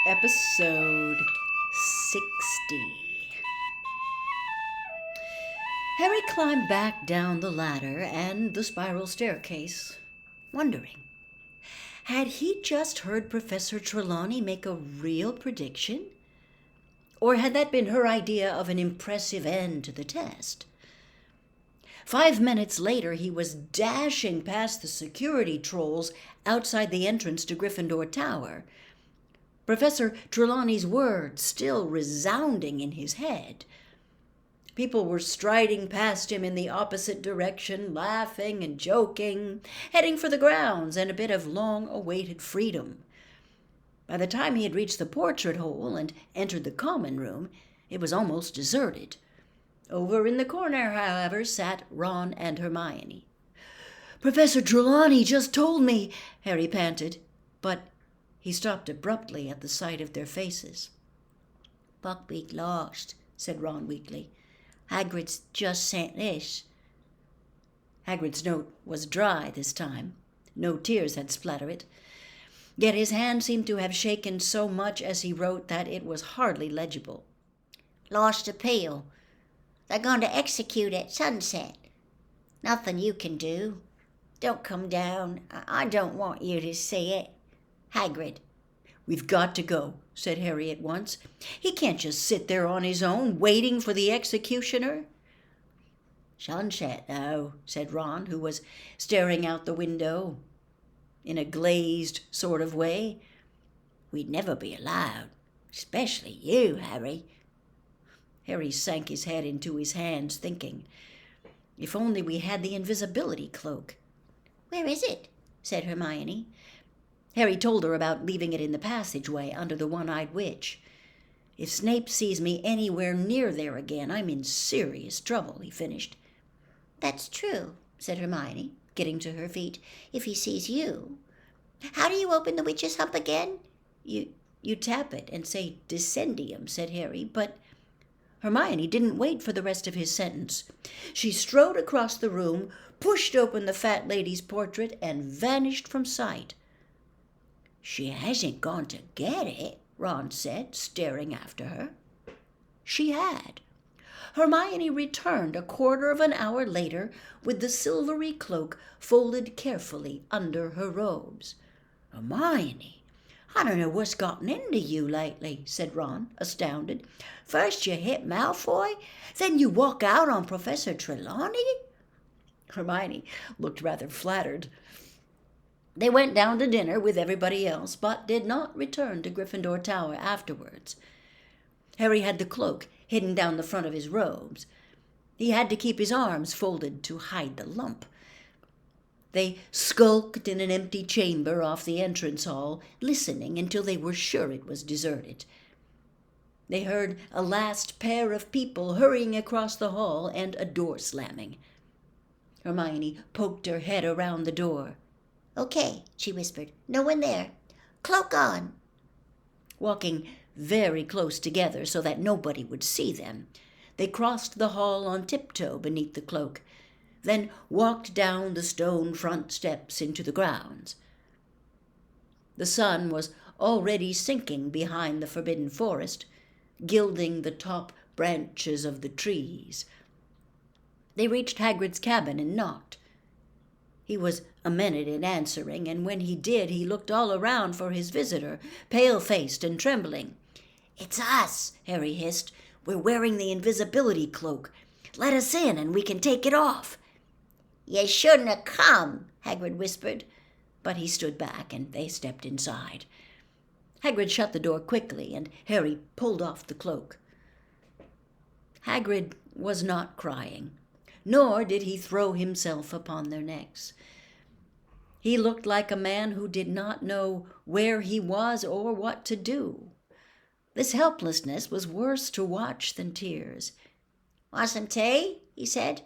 Episode 60. Harry climbed back down the ladder and the spiral staircase, wondering, had he just heard Professor Trelawney make a real prediction? Or had that been her idea of an impressive end to the test? 5 minutes later, he was dashing past the security trolls outside the entrance to Gryffindor Tower, Professor Trelawney's words still resounding in his head. People were striding past him in the opposite direction, laughing and joking, heading for the grounds and a bit of long-awaited freedom. By the time he had reached the portrait hole and entered the common room, it was almost deserted. Over in the corner, however, sat Ron and Hermione. "Professor Trelawney just told me," Harry panted, but he stopped abruptly at the sight of their faces. "Buckbeak lost," said Ron weakly. "Hagrid's just sent this." Hagrid's note was dry this time. No tears had splattered it. Yet his hand seemed to have shaken so much as he wrote that it was hardly legible. "Lost appeal. They're going to execute at sunset. Nothing you can do. Don't come down. I don't want you to see it. Hagrid." "We've got to go," said Harry at once. "He can't just sit there on his own, waiting for the executioner." "Sunset, though," said Ron, who was staring out the window in a glazed sort of way. "We'd never be allowed, especially you, Harry." Harry sank his head into his hands, thinking, if only we had the invisibility cloak. "Where is it?" said Hermione. Harry told her about leaving it in the passageway under the one-eyed witch. "If Snape sees me anywhere near there again, I'm in serious trouble," he finished. "That's true," said Hermione, getting to her feet. "If he sees you. How do you open the witch's hump again?" You tap it and say Descendium," said Harry, but Hermione didn't wait for the rest of his sentence. She strode across the room, pushed open the fat lady's portrait, and vanished from sight. "She hasn't gone to get it," Ron said, staring after her. She had. Hermione returned a quarter of an hour later with the silvery cloak folded carefully under her robes. "Hermione, I don't know what's gotten into you lately," said Ron, astounded. "First you hit Malfoy, then you walk out on Professor Trelawney." Hermione looked rather flattered. They went down to dinner with everybody else, but did not return to Gryffindor Tower afterwards. Harry had the cloak hidden down the front of his robes. He had to keep his arms folded to hide the lump. They skulked in an empty chamber off the entrance hall, listening until they were sure it was deserted. They heard a last pair of people hurrying across the hall and a door slamming. Hermione poked her head around the door. "Okay," she whispered. "No one there. Cloak on." Walking very close together so that nobody would see them, they crossed the hall on tiptoe beneath the cloak, then walked down the stone front steps into the grounds. The sun was already sinking behind the forbidden forest, gilding the top branches of the trees. They reached Hagrid's cabin and knocked. He was a minute in answering, and when he did, he looked all around for his visitor, pale-faced and trembling. "It's us," Harry hissed. "We're wearing the invisibility cloak. Let us in and we can take it off." "You shouldn't have come," Hagrid whispered, but he stood back and they stepped inside. Hagrid shut the door quickly and Harry pulled off the cloak. Hagrid was not crying, nor did he throw himself upon their necks. He looked like a man who did not know where he was or what to do. This helplessness was worse to watch than tears. "Want some tea?" he said.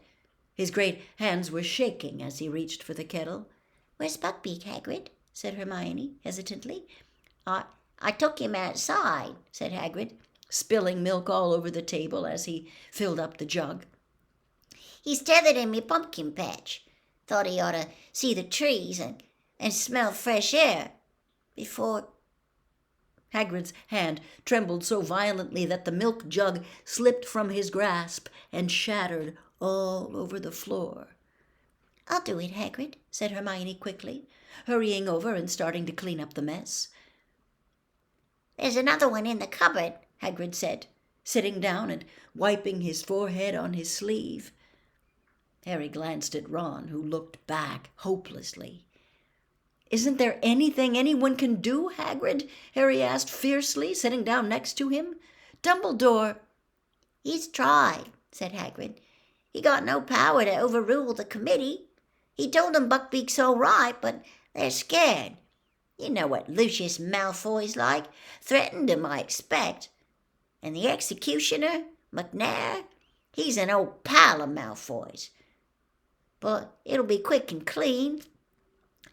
His great hands were shaking as he reached for the kettle. "Where's Buckbeak, Hagrid?" said Hermione hesitantly. I took him outside," said Hagrid, spilling milk all over the table as he filled up the jug. "He's tethered in me pumpkin patch. Thought he ought to see the trees and smell fresh air before Hagrid's hand trembled so violently that the milk jug slipped from his grasp and shattered all over the floor. "I'll do it, Hagrid," said Hermione quickly, hurrying over and starting to clean up the mess. "There's another one in the cupboard," Hagrid said, sitting down and wiping his forehead on his sleeve. Harry glanced at Ron, who looked back hopelessly. "Isn't there anything anyone can do, Hagrid?" Harry asked fiercely, sitting down next to him. "Dumbledore—" "He's tried," said Hagrid. "He got no power to overrule the committee. He told them Buckbeak's all right, but they're scared. You know what Lucius Malfoy's like. Threatened him, I expect. And the executioner, McNair, he's an old pal of Malfoy's. But it'll be quick and clean,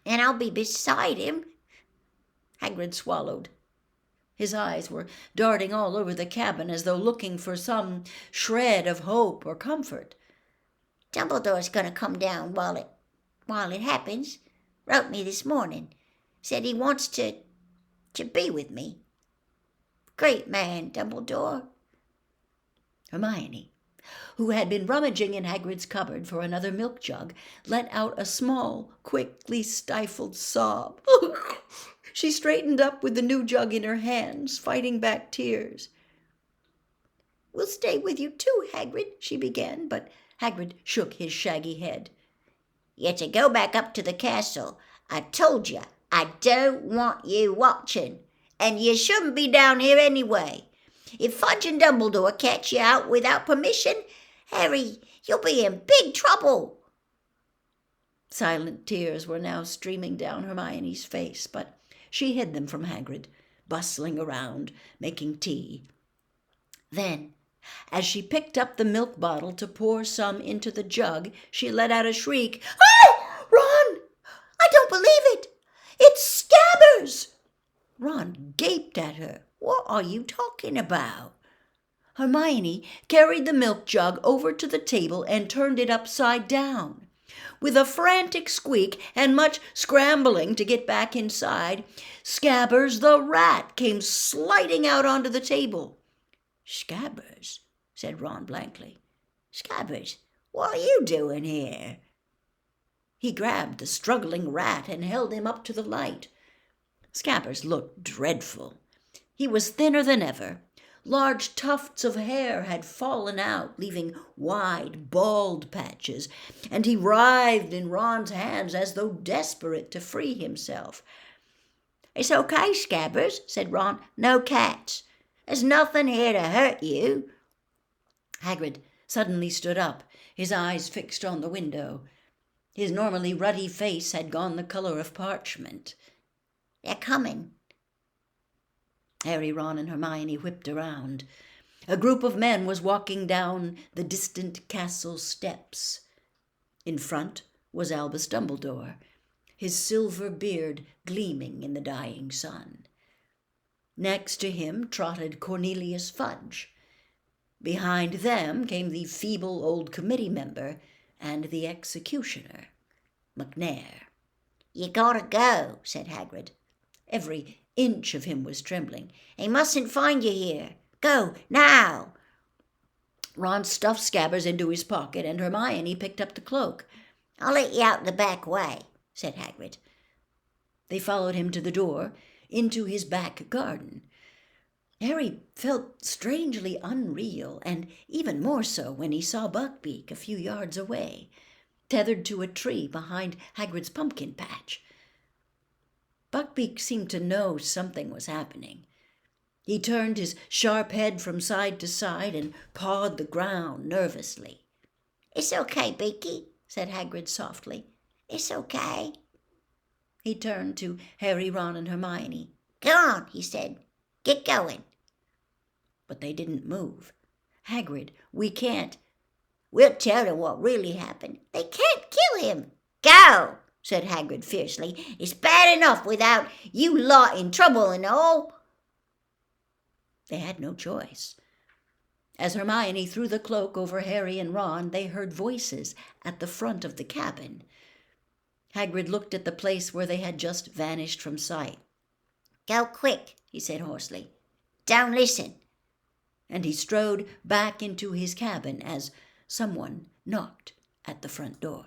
and I'll be beside him." Hagrid swallowed. His eyes were darting all over the cabin as though looking for some shred of hope or comfort. "Dumbledore's going to come down while it happens. Wrote me this morning. Said he wants to be with me. Great man, Dumbledore." Hermione, who had been rummaging in Hagrid's cupboard for another milk jug, let out a small, quickly stifled sob. She straightened up with the new jug in her hands, fighting back tears. "We'll stay with you too, Hagrid," she began, but Hagrid shook his shaggy head. "You're to go back up to the castle. I told you, I don't want you watching, and you shouldn't be down here anyway. If Fudge and Dumbledore catch you out without permission, Harry, you'll be in big trouble." Silent tears were now streaming down Hermione's face, but she hid them from Hagrid, bustling around, making tea. Then, as she picked up the milk bottle to pour some into the jug, she let out a shriek. "Ah! Ron! I don't believe it! It's Scabbers!" Ron gaped at her. "What are you talking about?" Hermione carried the milk jug over to the table and turned it upside down. With a frantic squeak and much scrambling to get back inside, Scabbers the rat came sliding out onto the table. "Scabbers?" said Ron blankly. "Scabbers, what are you doing here?" He grabbed the struggling rat and held him up to the light. Scabbers looked dreadful. He was thinner than ever. Large tufts of hair had fallen out, leaving wide, bald patches, and he writhed in Ron's hands as though desperate to free himself. "It's okay, Scabbers," said Ron. "No cats. There's nothing here to hurt you." Hagrid suddenly stood up, his eyes fixed on the window. His normally ruddy face had gone the color of parchment. "They're coming." Harry, Ron, and Hermione whipped around. A group of men was walking down the distant castle steps. In front was Albus Dumbledore, his silver beard gleaming in the dying sun. Next to him trotted Cornelius Fudge. Behind them came the feeble old committee member and the executioner, McNair. "You gotta go," said Hagrid. Every inch of him was trembling. "He mustn't find you here. Go, now." Ron stuffed Scabbers into his pocket, and Hermione picked up the cloak. "I'll let you out the back way," said Hagrid. They followed him to the door, into his back garden. Harry felt strangely unreal, and even more so when he saw Buckbeak a few yards away, tethered to a tree behind Hagrid's pumpkin patch. Buckbeak seemed to know something was happening. He turned his sharp head from side to side and pawed the ground nervously. "It's okay, Beaky," said Hagrid softly. "It's okay." He turned to Harry, Ron, and Hermione. "Go on," he said. "Get going." But they didn't move. "Hagrid, we can't—" "We'll tell them what really happened. They can't kill him." "Go," said Hagrid fiercely. "It's bad enough without you lot in trouble and all." They had no choice. As Hermione threw the cloak over Harry and Ron, they heard voices at the front of the cabin. Hagrid looked at the place where they had just vanished from sight. Go quick, he said hoarsely. Don't listen. And he strode back into his cabin as someone knocked at the front door.